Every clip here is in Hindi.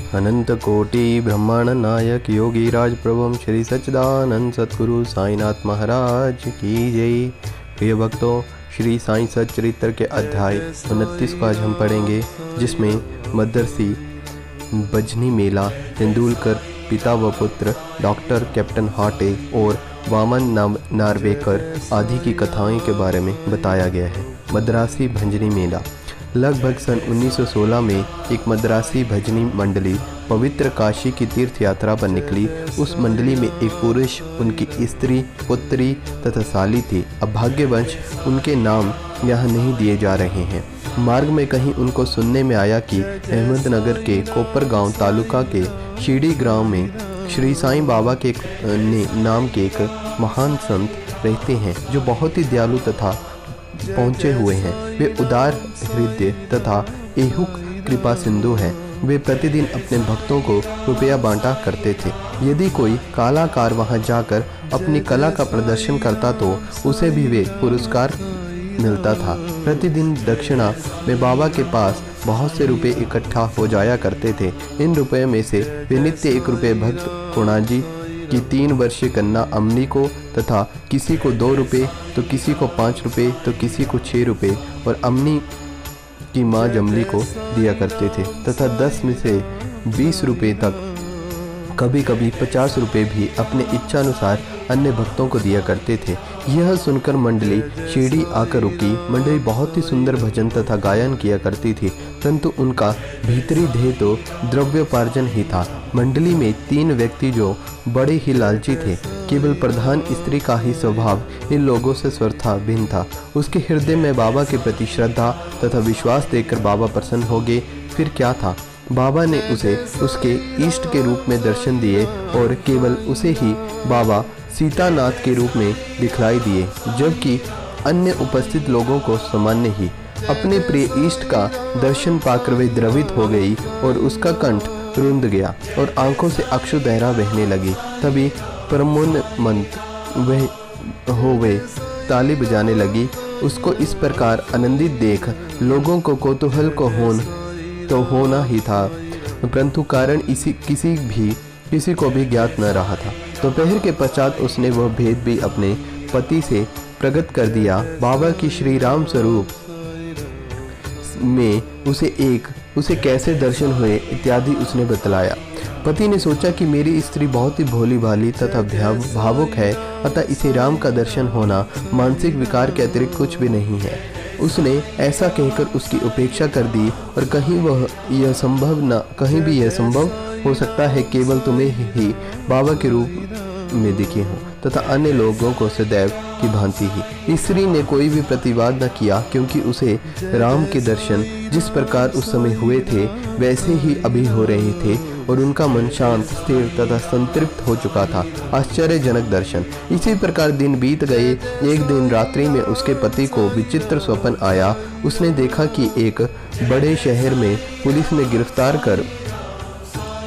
अनंत कोटि ब्रह्मांड नायक योगी राज प्रभु श्री सच्चिदानंद सतगुरु साईनाथ महाराज की जय। प्रिय भक्तों, श्री साईं सच्चरित्र के अध्याय 29 को आज हम पढ़ेंगे, जिसमें मदरसी भजनी मेला, तेंदुलकर पिता व पुत्र, डॉक्टर कैप्टन हाटे और वामन नार्वेकर आदि की कथाओं के बारे में बताया गया है। मद्रासी भजनी मेला लगभग सन 1916 में एक मद्रासी भजनी मंडली पवित्र काशी की तीर्थ यात्रा पर निकली। उस मंडली में एक पुरुष, उनकी स्त्री, पुत्री तथा साली थी। अब भाग्यवश उनके नाम यहाँ नहीं दिए जा रहे हैं। मार्ग में कहीं उनको सुनने में आया कि अहमदनगर के कोपरगांव तालुका के शीडी ग्राम में श्री साईं बाबा के नाम के एक महान संत रहते हैं, जो बहुत ही दयालु तथा पहुँचे हुए हैं। वे उदार हृदय तथा एहुक कृपा सिंधु हैं। वे प्रतिदिन अपने भक्तों को रुपया बांटा करते थे। यदि कोई कलाकार वहां जाकर अपनी कला का प्रदर्शन करता तो उसे भी वे पुरस्कार मिलता था। प्रतिदिन दक्षिणा में बाबा के पास बहुत से रुपए इकट्ठा हो जाया करते थे। इन रुपये में से वे नित्य 1 रुपये भक्त कुणाजी की 3 वर्षीय कन्या अमनी को तथा किसी को 2 रुपये, तो किसी को 5 रुपये, तो किसी को 6 रुपये और अमनी की माँ जमली को दिया करते थे तथा 10 में से 20 रुपये तक, कभी कभी 50 रुपये भी अपने इच्छानुसार अन्य भक्तों को दिया करते थे। यह सुनकर मंडली शिरडी आकर रुकी। मंडली बहुत ही सुंदर भजन तथा गायन किया करती थी, परंतु उनका भीतरी ध्येय तो द्रव्योपार्जन ही था। मंडली में 3 व्यक्ति जो बड़े ही लालची थे। केवल प्रधान स्त्री का ही स्वभाव इन लोगों से स्वतः भिन्न था। उसके हृदय में बाबा के प्रति श्रद्धा तथा विश्वास देखकर बाबा प्रसन्न हो गए। फिर क्या था, बाबा ने उसे उसके इष्ट के रूप में दर्शन दिए और केवल उसे ही बाबा सीतानाथ के रूप में दिखलाई दिए, जबकि अन्य उपस्थित लोगों को सामान्य ही। अपने प्रिय इष्ट का दर्शन पाकर वे द्रवित हो गई और उसका कंठ रुंध गया और आंखों से अश्रुधारा बहने लगी। तभी परमोन्मत्त वे ताली बजाने लगी। उसको इस प्रकार आनंदित देख लोगों को कौतूहल को होना ही था, परंतु कारण किसी को भी ज्ञात न रहा था। दोपहर के पश्चात उसने वह भेद भी अपने पति से प्रकट कर दिया। बाबा की श्री राम स्वरूप में उसे कैसे दर्शन हुए इत्यादि उसने बतलाया। पति ने सोचा कि मेरी स्त्री बहुत ही भोली भाली तथा भावुक है, अतः इसे राम का दर्शन होना मानसिक विकार के अतिरिक्त कुछ भी नहीं है। उसने ऐसा कहकर उसकी उपेक्षा कर दी और कहीं भी यह संभव हो सकता है केवल तुम्हें ही बाबा के रूप में दिखे हों तथा अन्य लोगों को सदैव की भांति ही। स्त्री ने कोई भी प्रतिवाद न किया, क्योंकि उसे राम के दर्शन जिस प्रकार उस समय हुए थे वैसे ही अभी हो रहे थे और उनका मन शांत, स्थिर तथा संतृप्त हो चुका था। आश्चर्यजनक दर्शन। इसी प्रकार दिन बीत गए। एक दिन रात्रि में उसके पति को विचित्र स्वप्न आया। उसने देखा कि एक बड़े शहर में पुलिस ने गिरफ्तार कर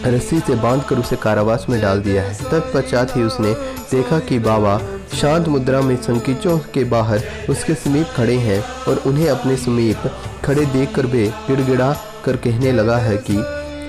रस्सी से बांधकर उसे कारावास में डाल दिया है। तत्पश्चात ही उसने देखा कि बाबा शांत मुद्रा में संकीचों के बाहर उसके समीप खड़े हैं और उन्हें अपने समीप खड़े देखकर वे गिड़गिड़ा कर कहने लगा है कि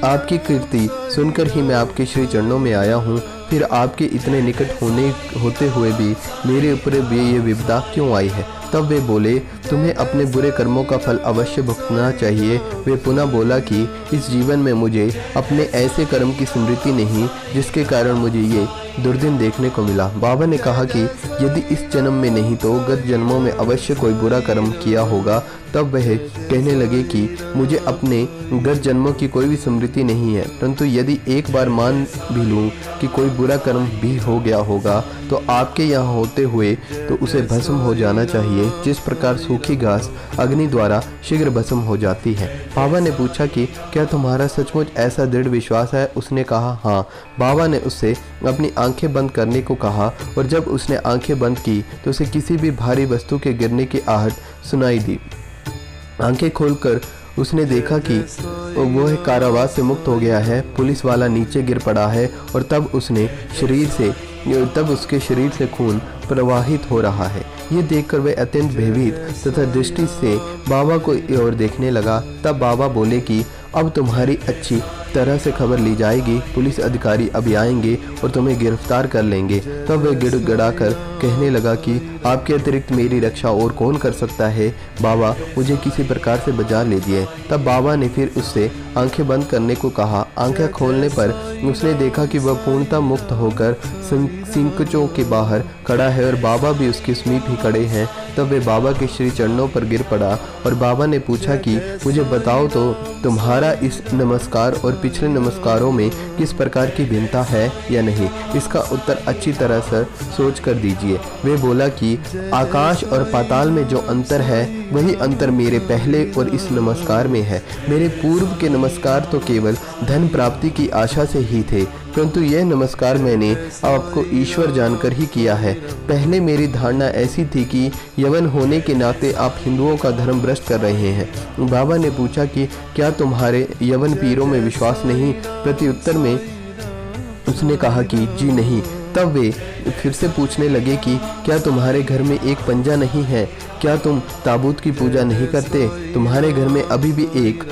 आपकी कीर्ति सुनकर ही मैं आपके श्री चरणों में आया हूँ। फिर आपके इतने निकट होते हुए भी मेरे ऊपर भी ये विपदा क्यों आई है। तब वे बोले, तुम्हें अपने बुरे कर्मों का फल अवश्य भुगतना चाहिए। वे पुनः बोला कि इस जीवन में मुझे अपने ऐसे कर्म की स्मृति नहीं जिसके कारण मुझे ये दुर्दिन देखने को मिला। बाबा ने कहा कि यदि इस जन्म में नहीं तो गत जन्मों में अवश्य कोई बुरा कर्म किया होगा। तब वह कहने लगे कि मुझे अपने गत जन्मों की कोई भी स्मृति नहीं है, परंतु यदि एक बार मान भी लूँ कि कोई बुरा कर्म भी हो गया होगा तो आपके यहाँ होते हुए तो उसे भस्म हो जाना चाहिए, जिस प्रकार सूखी घास अग्नि द्वारा शीघ्र भस्म हो जाती है। बाबा ने पूछा कि क्या तुम्हारा सचमुच ऐसा दृढ़ विश्वास है? उसने कहा हाँ। बाबा ने उससे अपनी आंखें बंद करने को कहा और जब उसने आंखें बंद की तो उसे किसी भी भारी वस्तु के गिरने की आहट सुनाई दी। आंखें खोलकर उसने देखा कि वह कारावास से मुक्त हो गया है। पुलिस वाला नीचे गिर पड़ा है और तब उसके शरीर से खून प्रवाहित हो रहा है। ये देखकर वह अत्यंत भयभीत तथा दृष्टि से बाबा को ओर देखने लगा। तब बाबा बोले कि अब तुम्हारी अच्छी तरह से खबर ली जाएगी, पुलिस अधिकारी अभी आएंगे और तुम्हें गिरफ्तार कर लेंगे। तब वह गिड़गिड़ाकर कहने लगा कि आपके अतिरिक्त मेरी रक्षा और कौन कर सकता है बाबा, मुझे किसी प्रकार से बचा लीजिए। तब बाबा ने फिर उससे आंखें बंद करने को कहा। आंखें खोलने पर उसने देखा कि वह पूर्णतः मुक्त होकर सिंकचों के बाहर खड़ा है और बाबा भी उसके समीप ही खड़े हैं। तब वे बाबा के श्री चरणों पर गिर पड़ा और बाबा ने पूछा कि मुझे बताओ तो तुम्हारा इस नमस्कार और पिछले नमस्कारों में किस प्रकार की भिन्नता है या नहीं। इसका उत्तर अच्छी तरह से सोच कर दीजिए। वे बोला कि आकाश और पाताल में जो अंतर है वही अंतर मेरे पहले और इस नमस्कार में है। मेरे पूर्व के नमस्कार तो केवल धन प्राप्ति की आशा से ही थे, परंतु यह नमस्कार मैंने आपको ईश्वर जानकर ही किया है। पहले मेरी धारणा ऐसी थी कि यवन होने के नाते आप हिंदुओं का धर्म भ्रष्ट कर रहे हैं। बाबा ने पूछा कि क्या तुम्हारे यवन पीरों में विश्वास नहीं? प्रत्युत्तर में उसने कहा कि जी नहीं। तब वे फिर से पूछने लगे कि क्या तुम्हारे घर में एक पंजा नहीं है? क्या तुम ताबूत की पूजा नहीं करते? तुम्हारे घर में अभी भी एक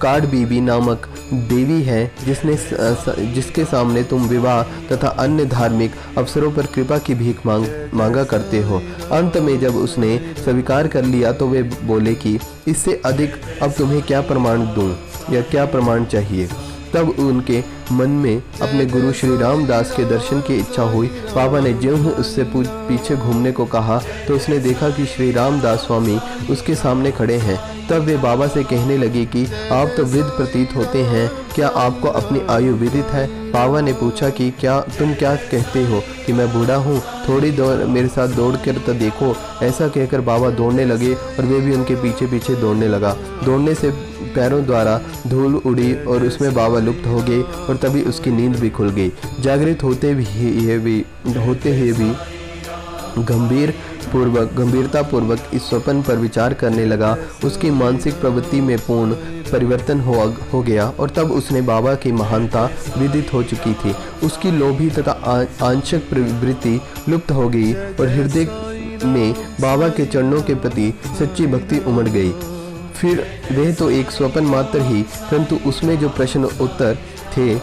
काड़ बीबी नामक देवी है जिसके सामने तुम विवाह तथा अन्य धार्मिक अवसरों पर कृपा की भीख मांगा करते हो। अंत में जब उसने स्वीकार कर लिया तो वे बोले कि इससे अधिक अब तुम्हें क्या प्रमाण दूं या क्या प्रमाण चाहिए। तब उनके मन में अपने गुरु श्री रामदास के दर्शन की इच्छा हुई। बाबा ने ज्यों ही उससे पीछे घूमने को कहा तो उसने देखा कि श्री रामदास स्वामी उसके सामने खड़े हैं। तब वे बाबा से कहने लगी कि आप तो वृद्ध प्रतीत होते हैं, क्या आपको अपनी आयु विदित है? बाबा ने पूछा कि तुम क्या कहते हो कि मैं बूढ़ा हूँ? थोड़ी दौड़ मेरे साथ दौड़ कर तो देखो। ऐसा कहकर बाबा दौड़ने लगे और वे भी उनके पीछे पीछे दौड़ने लगा। दौड़ने से पैरों द्वारा धूल उड़ी और उसमें बाबा लुप्त हो गए और तभी उसकी नींद भी खुल गई। जागृत होते हुए भी गंभीरता पूर्वक इस स्वप्न पर विचार करने लगा। उसकी मानसिक प्रवृत्ति में पूर्ण परिवर्तन हो गया और तब उसने बाबा की महानता विदित हो चुकी थी। उसकी लोभी तथा आंशिक प्रवृत्ति लुप्त हो गई और हृदय में बाबा के चरणों के प्रति सच्ची भक्ति उमड़ गई। फिर वे तो एक स्वप्न मात्र ही, परंतु उसमें जो प्रश्न उत्तर थे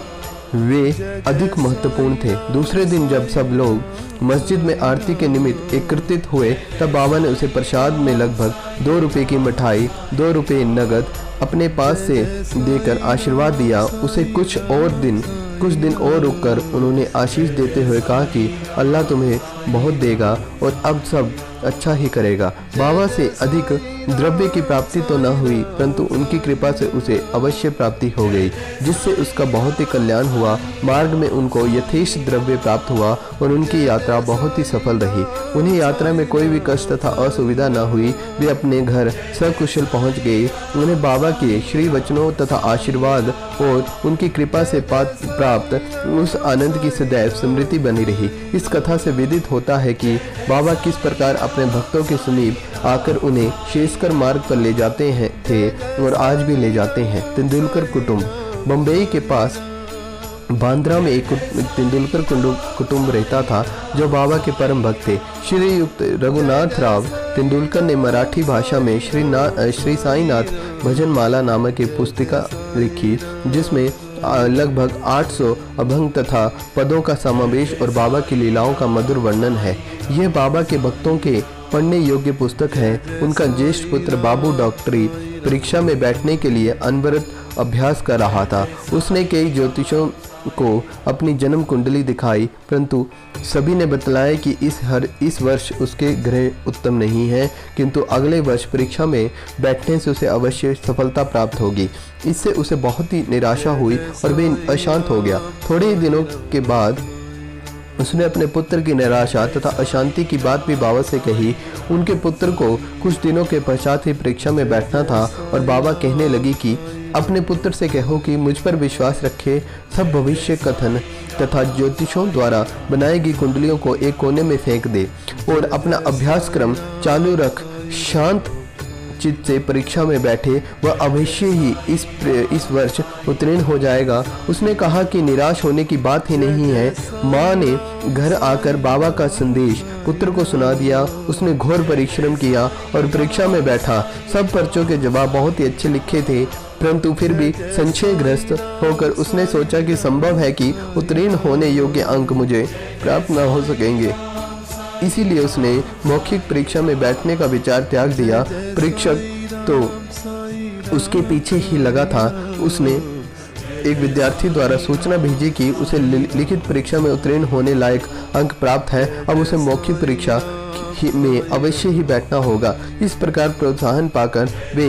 वे अधिक महत्वपूर्ण थे। दूसरे दिन जब सब लोग मस्जिद में आरती के निमित्त एकत्रित हुए तब बाबा ने उसे प्रसाद में लगभग 2 रुपये की मिठाई, 2 रुपये नगद अपने पास से देकर आशीर्वाद दिया। उसे कुछ दिन और रुककर उन्होंने आशीष देते हुए कहा कि अल्लाह तुम्हें बहुत देगा और अब सब अच्छा ही करेगा। बाबा से अधिक द्रव्य की प्राप्ति तो न हुई, परंतु उनकी कृपा से उसे अवश्य प्राप्ति हो गई, जिससे उसका बहुत ही कल्याण हुआ। मार्ग में उनको यथेष्ट द्रव्य प्राप्त हुआ और उनकी यात्रा बहुत ही सफल रही। उन्हें यात्रा में कोई भी कष्ट तथा असुविधा न हुई। वे अपने घर सकुशल पहुंच गए। उन्हें बाबा के श्री वचनों तथा आशीर्वाद और उनकी कृपा से प्राप्त उस आनंद की सदैव स्मृति बनी रही। इस कथा से विदित होता है कि बाबा किस प्रकार अपने भक्तों के समीप आकर उन्हें शेषकर मार्ग पर ले जाते थे और आज भी ले जाते हैं। तेंदुलकर कुटुंब। बम्बई के पास बांद्रा में एक तेंदुलकर कुटुंब रहता था जो बाबा के परम भक्त थे। श्रीयुक्त रघुनाथ राव तेंदुलकर ने मराठी भाषा में श्री साईनाथ भजन माला नामक एक पुस्तिका लिखी, जिसमें लगभग 800 अभंग तथा पदों का समावेश और बाबा की लीलाओं का मधुर वर्णन है। यह बाबा के भक्तों के पढ़ने योग्य पुस्तक है। उनका ज्येष्ठ पुत्र बाबू डॉक्टरी परीक्षा में बैठने के लिए अनवरत अभ्यास कर रहा था। उसने कई ज्योतिषों को अपनी जन्म कुंडली दिखाई, परंतु सभी ने बतलाया कि इस वर्ष उसके ग्रह उत्तम नहीं है, किंतु अगले वर्ष परीक्षा में बैठने से उसे अवश्य सफलता प्राप्त होगी। इससे उसे बहुत ही निराशा हुई और वे अशांत हो गया। थोड़े ही दिनों के बाद उसने अपने पुत्र की निराशा तथा अशांति की बात भी बाबा से कही। उनके पुत्र को कुछ दिनों के पश्चात ही परीक्षा में बैठना था और बाबा कहने लगी कि अपने पुत्र से कहो कि मुझ पर विश्वास रखे, सब भविष्य कथन तथा ज्योतिषों द्वारा बनाई गई कुंडलियों को एक कोने में फेंक दे और अपना अभ्यास क्रम चालू रख। शांत चित्त से परीक्षा में बैठे वह अवश्य ही इस वर्ष उत्तीर्ण हो जाएगा। उसने कहा कि निराश होने की बात ही नहीं है। माँ ने घर आकर बाबा का संदेश पुत्र को सुना दिया। उसने घोर परिश्रम किया और परीक्षा में बैठा। सब पर्चों के जवाब बहुत ही अच्छे लिखे थे, परंतु फिर भी संशयग्रस्त होकर उसने सोचा कि संभव है कि उत्तीर्ण होने योग्य अंक मुझे प्राप्त न हो सकेंगे। इसीलिए उसने मौखिक परीक्षा में बैठने का विचार त्याग दिया। परीक्षक तो उसके पीछे ही लगा था। उसने एक विद्यार्थी द्वारा सूचना भेजी कि उसे लिखित परीक्षा में उत्तीर्ण होने लायक अंक प्राप्त है, अब उसे मौखिक परीक्षा में अवश्य ही बैठना होगा। इस प्रकार प्रोत्साहन पाकर वे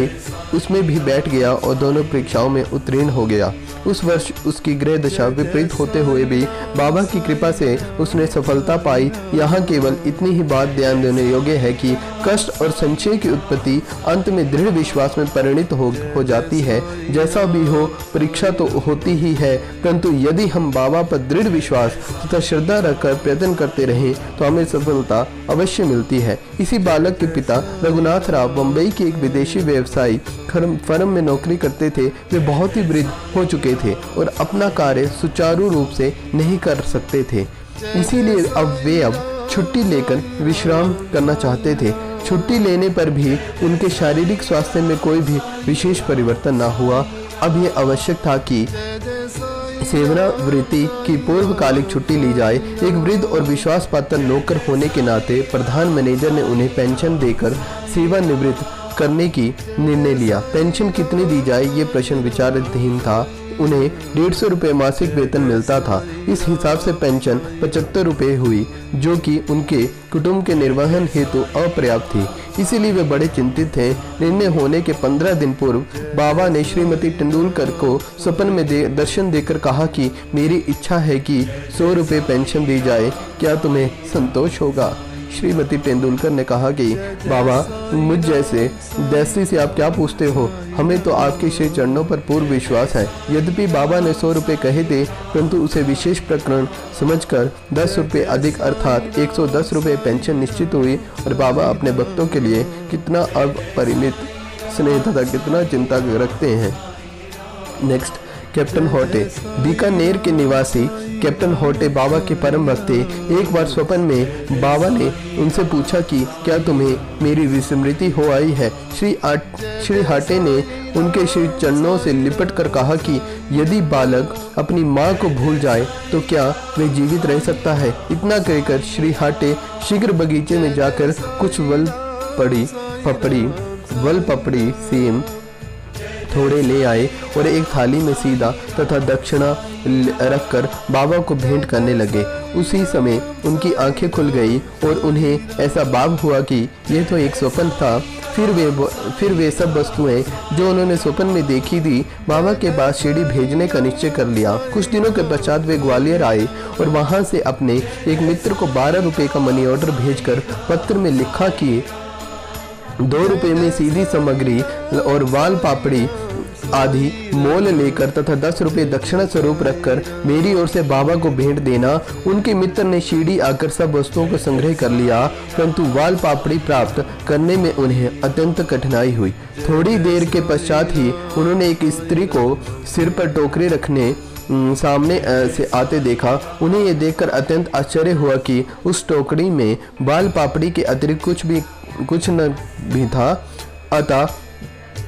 उसमें भी बैठ गया और दोनों परीक्षाओं में उत्तीर्ण हो गया। उस वर्ष उसकी गृह दशा विपरीत होते हुए भी बाबा की कृपा से उसने सफलता पाई। यहाँ केवल इतनी ही बात ध्यान देने योग्य है कि कष्ट और संशय की उत्पत्ति अंत में दृढ़ विश्वास में परिणित हो जाती है। जैसा भी हो, परीक्षा तो होती ही है, परंतु यदि हम बाबा पर दृढ़ विश्वास तथा श्रद्धा रखकर प्रयत्न करते रहें तो हमें सफलता अवश्य मिलती है। इसी बालक के पिता रघुनाथ राव बम्बई के एक विदेशी व्यवसायी फर्म में नौकरी करते थे। वे बहुत ही वृद्ध हो चुके थे और अपना कार्य सुचारू रूप से नहीं कर सकते थे। इसीलिए अब छुट्टी लेकर विश्राम करना चाहते थे। छुट्टी लेने पर भी उनके शारीरिक स्वास्थ्य में कोई भी विशेष परिवर्तन न हुआ। अब यह आवश्यक था कि सेवानिवृत्ति की पूर्वकालिक छुट्टी ली जाए। एक वृद्ध और विश्वास पात्र नौकर होने के नाते प्रधान मैनेजर ने उन्हें पेंशन देकर सेवानिवृत्त करने की निर्णय लिया। पेंशन कितनी दी जाए ये प्रश्न विचाराधीन था। उन्हें 150 रुपये मासिक वेतन मिलता था। इस हिसाब से पेंशन 75 रुपये हुई, जो कि उनके कुटुंब के निर्वहन हेतु अपर्याप्त थी। इसीलिए वे बड़े चिंतित थे। निर्णय होने के 15 दिन पूर्व बाबा ने श्रीमती तेंदुलकर को स्वप्न में दर्शन देकर कहा कि मेरी इच्छा है कि 100 रुपये पेंशन दी जाए, क्या तुम्हें संतोष होगा? श्रीमती तेंदुलकर ने कहा कि बाबा, मुझ जैसे दैसी से आप क्या पूछते हो? हमें तो आपके श्री चरणों पर पूर्ण विश्वास है। यद्यपि बाबा ने 100 रुपये कहे थे, परंतु उसे विशेष प्रकरण समझकर 10 रुपये अधिक अर्थात 110 रुपये पेंशन निश्चित हुई। और बाबा अपने भक्तों के लिए कितना अपरिमित स्नेह तथा कितना चिंता रखते हैं। Next, captain होटे। बीकानेर के निवासी कैप्टन होटे बाबा के परम भक्त थे। एक बार स्वप्न में बाबा ने उनसे पूछा कि क्या तुम्हें मेरी विस्मृति हो आई है? श्री हाटे ने उनके श्री चरणों से लिपट कर कहा कि यदि बालक अपनी माँ को भूल जाए तो क्या वे जीवित रह सकता है? इतना कहकर श्री हाटे शीघ्र बगीचे में जाकर कुछ वल पपड़ी सेम थोड़े ले आए और एक थाली में सीधा तथा दक्षिणा रखकर बाबा को भेंट करने लगे। उसी समय उनकी आंखें खुल गई और उन्हें ऐसा भाव हुआ कि यह तो एक स्वप्न था। फिर वे सब वस्तुएं जो उन्होंने स्वप्न में देखी थी बाबा के पास शिरडी भेजने का निश्चय कर लिया। कुछ दिनों के पश्चात वे ग्वालियर आए और वहां से अपने एक मित्र को 12 रुपये का मनी ऑर्डर भेजकर पत्र में लिखा कि 2 रुपये में सीधी सामग्री और वाल पापड़ी आदि मोल लेकर तथा 10 रुपये दक्षिणा स्वरूप रखकर मेरी ओर से बाबा को भेंट देना। उनके मित्र ने शिरडी आकर सब वस्तुओं को संग्रह कर लिया, परंतु वाल पापड़ी प्राप्त करने में उन्हें अत्यंत कठिनाई हुई। थोड़ी देर के पश्चात ही उन्होंने एक स्त्री को सिर पर टोकरी रखने सामने से आते देखा। उन्हें यह देखकर अत्यंत आश्चर्य हुआ कि उस टोकरी में वाल पापड़ी के अतिरिक्त कुछ न भी था। अतः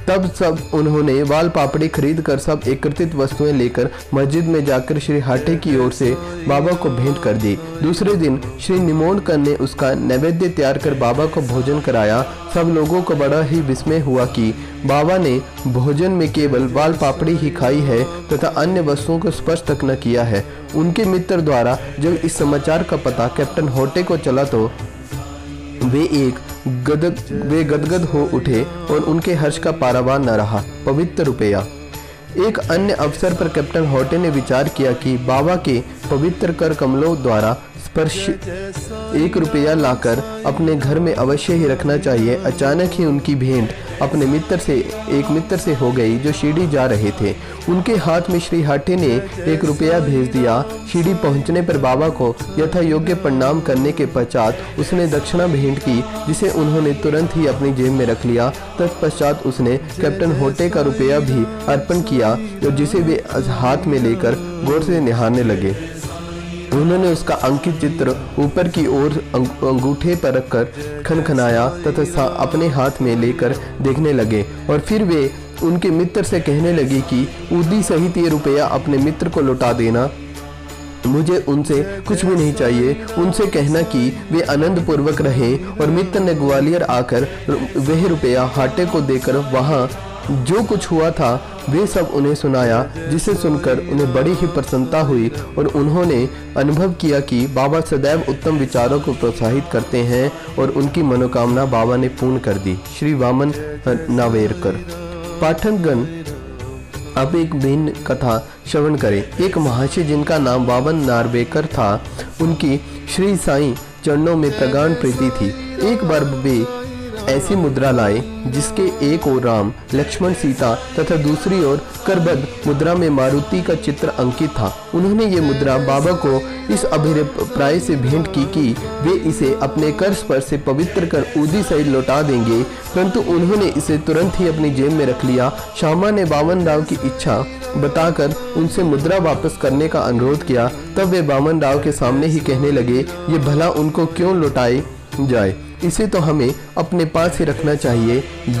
तब सब उन्होंने वाल पापड़ी खरीद कर सब एकत्रित वस्तुएं लेकर मस्जिद में जाकर श्री हाटे की ओर से बाबा को भेंट कर दी। दूसरे दिन श्री निमोणकर ने उसका नैवेद्य तैयार कर बाबा को भोजन कराया। सब लोगों को बड़ा ही विस्मय हुआ कि बाबा ने भोजन में केवल वाल पापड़ी ही खाई है तथा अन्य वस्तुओं को स्पर्श तक न किया है। उनके मित्र द्वारा जब इस समाचार का पता कैप्टन होटे को चला तो वे गदगद हो उठे और उनके हर्ष का पारावार न रहा। पवित्र रुपया। एक अन्य अवसर पर कैप्टन होटे ने विचार किया कि बाबा के पवित्र कर कमलों द्वारा स्पर्श 1 रुपया लाकर अपने घर में अवश्य ही रखना चाहिए। अचानक ही उनकी भेंट अपने एक मित्र से हो गई जो शिरडी जा रहे थे। उनके हाथ में श्री हाटे ने 1 रुपया भेज दिया। शिरडी पहुंचने पर बाबा को यथा योग्य प्रणाम करने के पश्चात उसने दक्षिणा भेंट की, जिसे उन्होंने तुरंत ही अपनी जेब में रख लिया। तत्पश्चात उसने कैप्टन होटे का रुपया भी अर्पण किया और जिसे वे हाथ में लेकर गौर से निहारने लगे। उन्होंने उसका अंकित चित्र ऊपर की ओर अंगूठे पर रखकर खनखनाया तथा अपने हाथ में लेकर देखने लगे और फिर वे उनके मित्र से कहने लगी कि उदी सहित ये रुपया अपने मित्र को लौटा देना, मुझे उनसे कुछ भी नहीं चाहिए। उनसे कहना कि वे आनंद पूर्वक रहें। और मित्र ने ग्वालियर आकर वह रुपया हाटे को देकर वहाँ जो कुछ हुआ था वे सब उन्हें सुनाया, जिसे सुनकर उन्हें बड़ी ही प्रसन्नता हुई और उन्होंने अनुभव किया कि बाबा सदैव उत्तम विचारों को प्रोत्साहित करते हैं और उनकी मनोकामना बाबा ने पूर्ण कर दी। श्री वामन नावेरकर। पाठकगण, अब एक भिन्न कथा श्रवण करें। एक महर्षि जिनका नाम वामन नार्वेकर था, उनकी श्री साईं चरणों में प्रगाढ़ प्रीति थी। एक बार वे ऐसी मुद्रा लाए जिसके एक ओर राम, लक्ष्मण, सीता तथा दूसरी ओर करबद्ध मुद्रा में मारुति का चित्र अंकित था। उन्होंने ये मुद्रा बाबा को इस अभिप्राय से भेंट की कि वे इसे अपने कर स्पर्श से पवित्र कर उदी सहित लौटा देंगे, परंतु उन्होंने इसे तुरंत ही अपनी जेब में रख लिया। श्यामा ने वामन राव की इच्छा बताकर उनसे मुद्रा वापस करने का अनुरोध किया। तब वे वामन राव के सामने ही कहने लगे, ये भला उनको क्यों लौटाए जाए, इसे तो हमें अपने पास ही रखना चाहिए।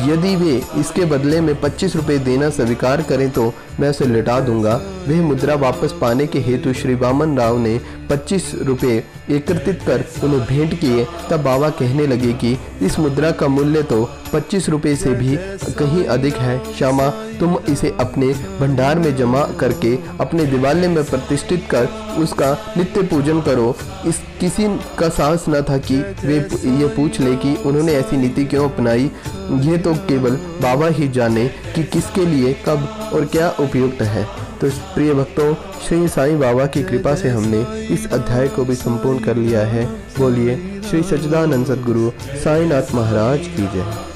यदि वे इसके बदले में 25 रुपये देना स्वीकार करें तो मैं उसे लौटा दूंगा। वह मुद्रा वापस पाने के हेतु श्री वामन राव ने 25 रुपये एकत्रित कर उन्हें भेंट किए। तब बाबा कहने लगे कि इस मुद्रा का मूल्य तो 25 रुपये से भी कहीं अधिक है। श्यामा, तुम इसे अपने भंडार में जमा करके अपने दिवाले में प्रतिष्ठित कर उसका नित्य पूजन करो। इस किसी का साहस न था कि वे ये पूछ ले कि उन्होंने ऐसी नीति क्यों अपनाई। ये तो केवल बाबा ही जाने कि किसके लिए कब और क्या उपयुक्त है। तो प्रिय भक्तों, श्री साईं बाबा की कृपा से हमने इस अध्याय को भी संपूर्ण कर लिया है। बोलिए श्री सच्चिदानंद सद्गुरु साईनाथ महाराज की जय।